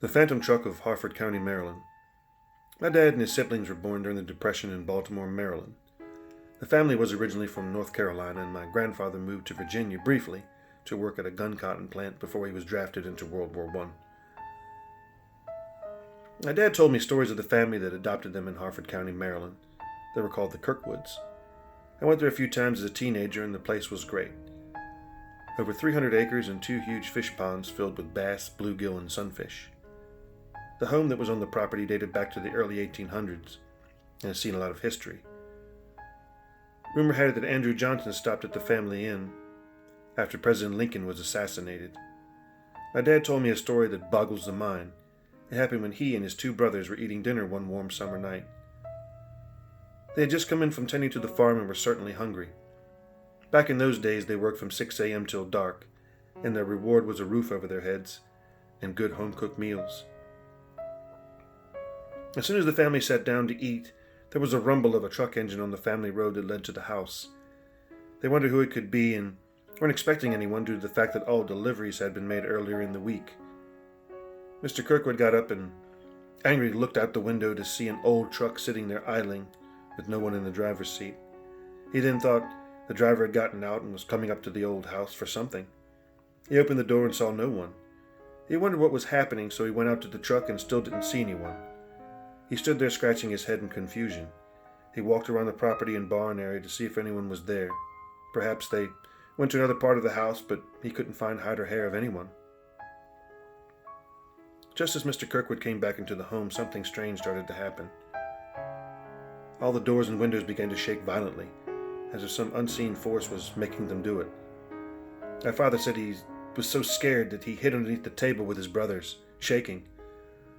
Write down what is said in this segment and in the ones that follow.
The Phantom Truck of Harford County, Maryland. My dad and his siblings were born during the Depression in Baltimore, Maryland. The family was originally from North Carolina, and my grandfather moved to Virginia briefly to work at a gun cotton plant before he was drafted into World War I. My dad told me stories of the family that adopted them in Harford County, Maryland. They were called the Kirkwoods. I went there a few times as a teenager, and the place was great. Over 300 acres and 2 huge fish ponds filled with bass, bluegill, and sunfish. The home that was on the property dated back to the early 1800s and has seen a lot of history. Rumor had it that Andrew Johnson stopped at the family inn after President Lincoln was assassinated. My dad told me a story that boggles the mind. It happened when he and his 2 brothers were eating dinner one warm summer night. They had just come in from tending to the farm and were certainly hungry. Back in those days, they worked from 6 a.m. till dark, and their reward was a roof over their heads and good home-cooked meals. As soon as the family sat down to eat, there was a rumble of a truck engine on the family road that led to the house. They wondered who it could be and weren't expecting anyone due to the fact that all deliveries had been made earlier in the week. Mr. Kirkwood got up and angrily looked out the window to see an old truck sitting there idling with no one in the driver's seat. He then thought the driver had gotten out and was coming up to the old house for something. He opened the door and saw no one. He wondered what was happening, so he went out to the truck and still didn't see anyone. He stood there scratching his head in confusion. He walked around the property and barn area to see if anyone was there. Perhaps they went to another part of the house, but he couldn't find hide or hair of anyone. Just as Mr. Kirkwood came back into the home, something strange started to happen. All the doors and windows began to shake violently, as if some unseen force was making them do it. My father said he was so scared that he hid underneath the table with his brothers, shaking.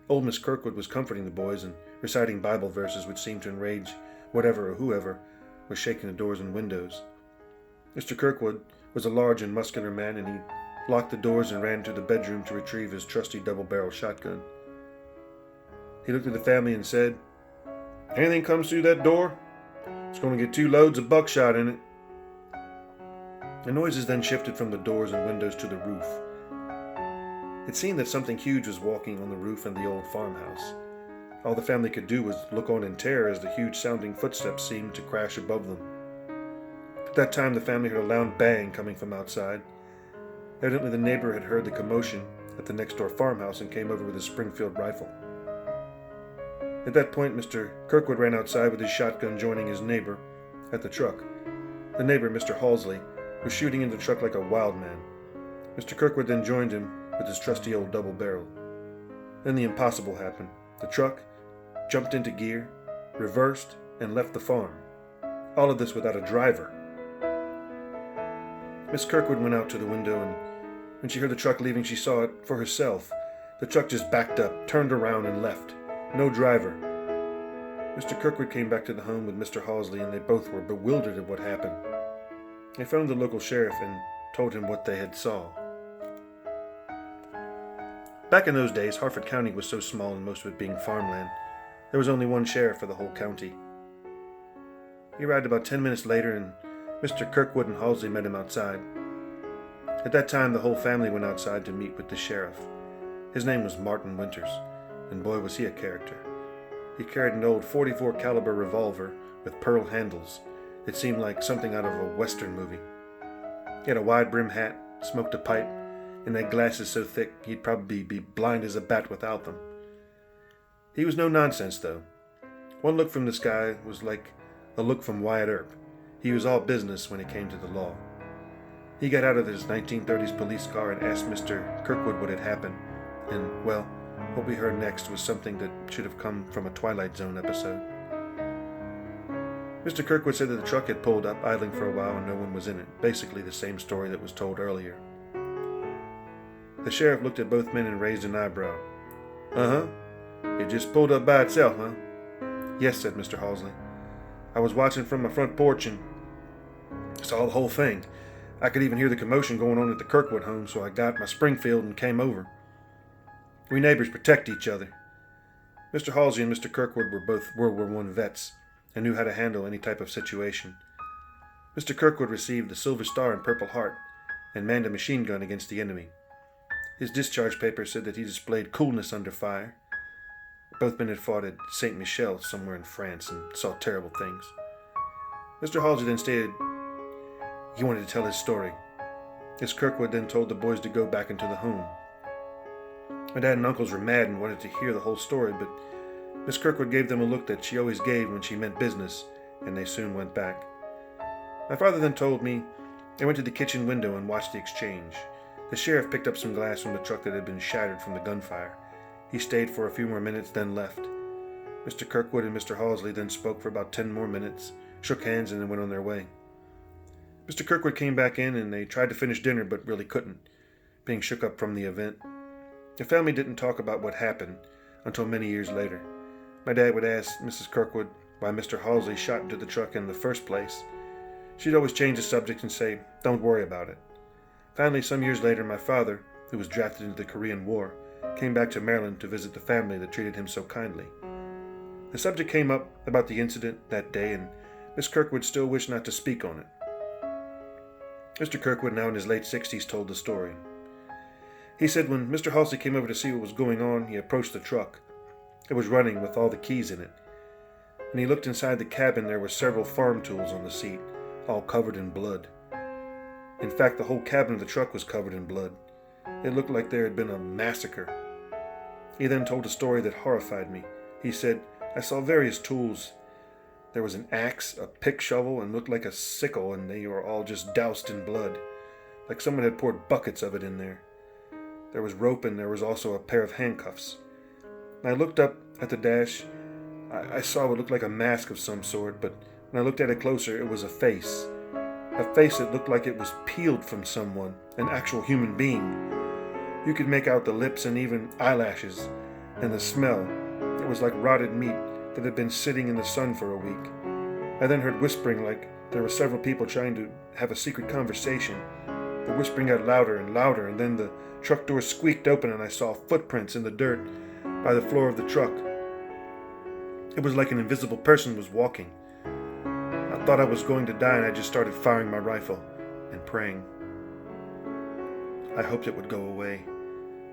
Old Miss Kirkwood was comforting the boys and reciting Bible verses which seemed to enrage whatever or whoever was shaking the doors and windows. Mr. Kirkwood was a large and muscular man, and he locked the doors and ran to the bedroom to retrieve his trusty double-barrel shotgun. He looked at the family and said, "Anything comes through that door, it's going to get 2 loads of buckshot in it." The noises then shifted from the doors and windows to the roof. It seemed that something huge was walking on the roof of the old farmhouse. All the family could do was look on in terror as the huge-sounding footsteps seemed to crash above them. At that time, the family heard a loud bang coming from outside. Evidently, the neighbor had heard the commotion at the next-door farmhouse and came over with his Springfield rifle. At that point, Mr. Kirkwood ran outside with his shotgun, joining his neighbor at the truck. The neighbor, Mr. Halsey, was shooting into the truck like a wild man. Mr. Kirkwood then joined him with his trusty old double barrel. Then the impossible happened. The truck jumped into gear, reversed, and left the farm. All of this without a driver. Miss Kirkwood went out to the window, and when she heard the truck leaving, she saw it for herself. The truck just backed up, turned around, and left. No driver. Mr. Kirkwood came back to the home with Mr. Halsey, and they both were bewildered at what happened. They phoned the local sheriff and told him what they had saw. Back in those days, Harford County was so small, and most of it being farmland, there was only one sheriff for the whole county. He arrived about 10 minutes later, and Mr. Kirkwood and Halsey met him outside. At that time, the whole family went outside to meet with the sheriff. His name was Martin Winters, and boy was he a character. He carried an old .44 caliber revolver with pearl handles. It seemed like something out of a Western movie. He had a wide-brimmed hat, smoked a pipe, and had glasses so thick he'd probably be blind as a bat without them. He was no nonsense, though. One look from this guy was like a look from Wyatt Earp. He was all business when it came to the law. He got out of his 1930s police car and asked Mr. Kirkwood what had happened, and, well, what we heard next was something that should have come from a Twilight Zone episode. Mr. Kirkwood said that the truck had pulled up, idling for a while, and no one was in it. Basically the same story that was told earlier. The sheriff looked at both men and raised an eyebrow. "Uh-huh. It just pulled up by itself, huh?" "Yes," said Mr. Halsey. "I was watching from my front porch and saw the whole thing. I could even hear the commotion going on at the Kirkwood home, so I got my Springfield and came over. We neighbors protect each other." Mr. Halsey and Mr. Kirkwood were both World War I vets and knew how to handle any type of situation. Mr. Kirkwood received the Silver Star and Purple Heart and manned a machine gun against the enemy. His discharge papers said that he displayed coolness under fire. Both men had fought at Saint Michel, somewhere in France, and saw terrible things. Mr. Halsey then stated he wanted to tell his story. Miss Kirkwood then told the boys to go back into the home. My dad and uncles were mad and wanted to hear the whole story, but Miss Kirkwood gave them a look that she always gave when she meant business, and they soon went back. My father then told me they went to the kitchen window and watched the exchange. The sheriff picked up some glass from the truck that had been shattered from the gunfire. He stayed for a few more minutes, then left. Mr. Kirkwood and Mr. Halsey then spoke for about 10 more minutes, shook hands, and then went on their way. Mr. Kirkwood came back in, and they tried to finish dinner but really couldn't, being shook up from the event. The family didn't talk about what happened until many years later. My dad would ask Mrs. Kirkwood why Mr. Halsey shot into the truck in the first place. She'd always change the subject and say, "Don't worry about it." Finally, some years later, my father, who was drafted into the Korean War, came back to Maryland to visit the family that treated him so kindly. The subject came up about the incident that day, and Miss Kirkwood still wished not to speak on it. Mr. Kirkwood, now in his late 60s, told the story. He said when Mr. Halsey came over to see what was going on, he approached the truck. It was running with all the keys in it. When he looked inside the cabin, there were several farm tools on the seat, all covered in blood. In fact, the whole cabin of the truck was covered in blood. It looked like there had been a massacre. He then told a story that horrified me. He said, "I saw various tools. There was an axe, a pick shovel, and looked like a sickle, and they were all just doused in blood, like someone had poured buckets of it in there. There was rope, and there was also a pair of handcuffs. When I looked up at the dash, I saw what looked like a mask of some sort, but when I looked at it closer, it was a face. A face that looked like it was peeled from someone, an actual human being. You could make out the lips and even eyelashes, and the smell. It was like rotted meat that had been sitting in the sun for a week. I then heard whispering like there were several people trying to have a secret conversation. The whispering got louder and louder, and then the truck door squeaked open and I saw footprints in the dirt by the floor of the truck. It was like an invisible person was walking. I thought I was going to die, and I just started firing my rifle and praying. I hoped it would go away.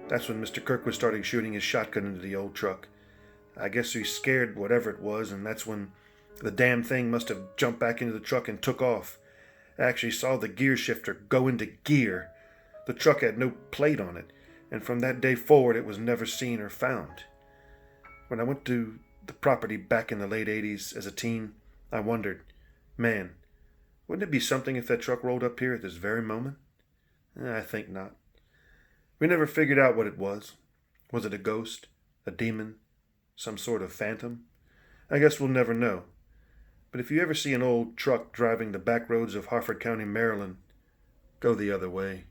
That's when Mr. Kirkwood started shooting his shotgun into the old truck. I guess he scared whatever it was, and that's when the damn thing must have jumped back into the truck and took off. I actually saw the gear shifter go into gear. The truck had no plate on it, and from that day forward it was never seen or found. When I went to the property back in the late 80s as a teen, I wondered, man, wouldn't it be something if that truck rolled up here at this very moment? I think not. We never figured out what it was. Was it a ghost? A demon? Some sort of phantom? I guess we'll never know. But if you ever see an old truck driving the back roads of Harford County, Maryland, go the other way.